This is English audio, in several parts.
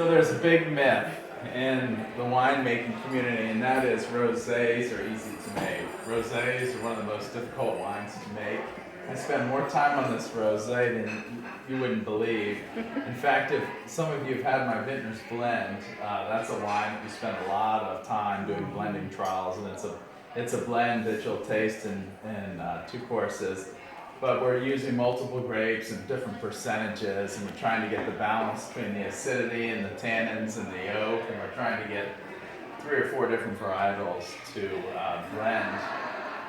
So there's a big myth in the winemaking community, and that is rosés are easy to make. Rosés are one of the most difficult wines to make. I spend more time on this rosé than you wouldn't believe. In fact, if some of you have had my Vineyards blend, that's a wine that we spend a lot of time doing blending trials, and it's a blend that you'll taste in 2 courses. But we're using multiple grapes and different percentages, and we're trying to get the balance between the acidity and the tannins and the oak, and we're trying to get 3 or 4 different varietals to blend.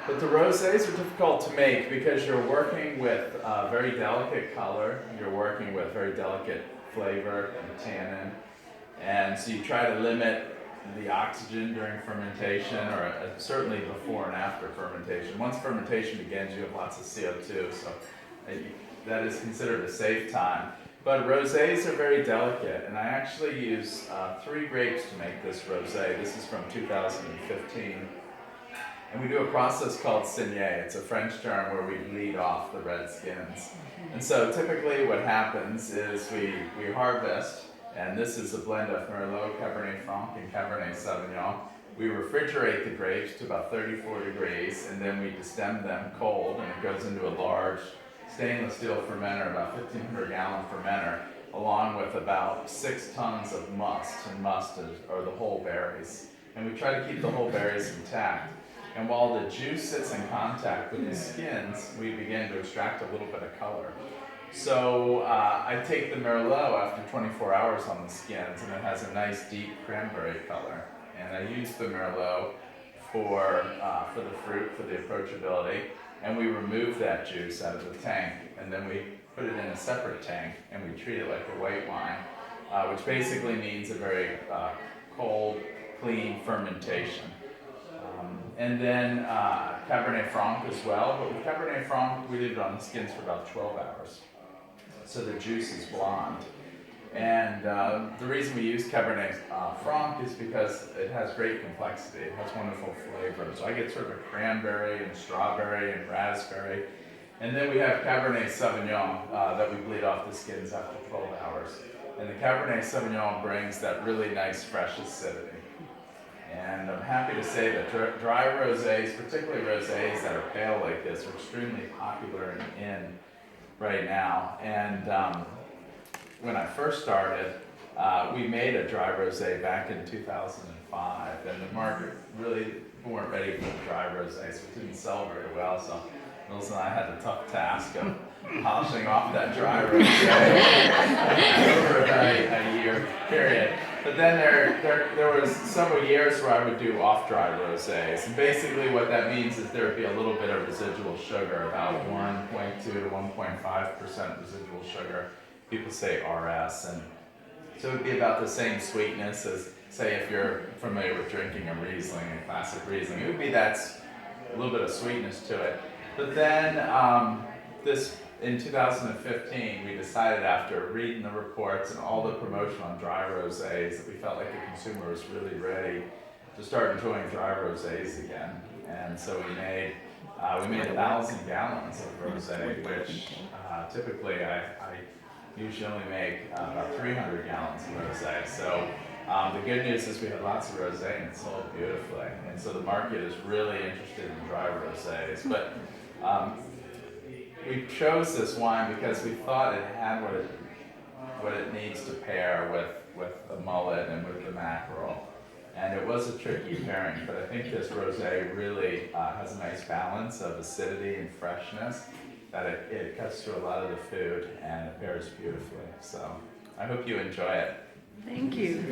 But the rosés are difficult to make because you're working with very delicate color, you're working with very delicate flavor and tannin, and so you try to limit the oxygen during fermentation, or certainly before and after fermentation. Once fermentation begins, you have lots of CO2, so that is considered a safe time. But rosés are very delicate, and I actually use 3 grapes to make this rosé. This is from 2015. And we do a process called Signé. It's a French term where we bleed off the red skins. And so typically what happens is we harvest, and this is a blend of Merlot, Cabernet Franc, and Cabernet Sauvignon. We refrigerate the grapes to about 34 degrees, and then we destem them cold, and it goes into a large stainless steel fermenter, about 1,500 gallon fermenter, along with about 6 tons of must, and must are the whole berries. And we try to keep the whole berries intact. And while the juice sits in contact with the skins, we begin to extract a little bit of color. So I take the Merlot after 24 hours on the skins, and it has a nice deep cranberry color. And I use the Merlot for the fruit, for the approachability, and we remove that juice out of the tank, and then we put it in a separate tank, and we treat it like a white wine, which basically means a very cold, clean fermentation. And then Cabernet Franc as well, but with Cabernet Franc, we leave it on the skins for about 12 hours. So the juice is blonde. And the reason we use Cabernet Franc is because it has great complexity. It has wonderful flavors. So I get sort of a cranberry and strawberry and raspberry. And then we have Cabernet Sauvignon that we bleed off the skins after 12 hours. And the Cabernet Sauvignon brings that really nice fresh acidity. And I'm happy to say that dry rosés, particularly rosés that are pale like this, are extremely popular in right now. And when I first started, we made a dry rosé back in 2005, and the market really weren't ready for dry rosés, so it didn't sell very well. So Mills and I had the tough task of polishing off that dry rosé over about a year period. But then there was several years where I would do off-dry rosés, and basically what that means is there would be a little bit of residual sugar, about 1.2 to 1.5% residual sugar. People say RS, and so it would be about the same sweetness as, say, if you're familiar with drinking a Riesling, a classic Riesling. It would be a little bit of sweetness to it. But then in 2015, we decided, after reading the reports and all the promotion on dry rosés, that we felt like the consumer was really ready to start enjoying dry rosés again. And so we made 1,000 gallons of rosé, which typically I usually only make about 300 gallons of rosé. So the good news is we have lots of rosé, and it's sold beautifully. And so the market is really interested in dry rosés. But we chose this wine because we thought it had what it needs to pair with the mullet and with the mackerel. And it was a tricky pairing, but I think this rosé really has a nice balance of acidity and freshness, that it cuts through a lot of the food and it pairs beautifully. So I hope you enjoy it. Thank you.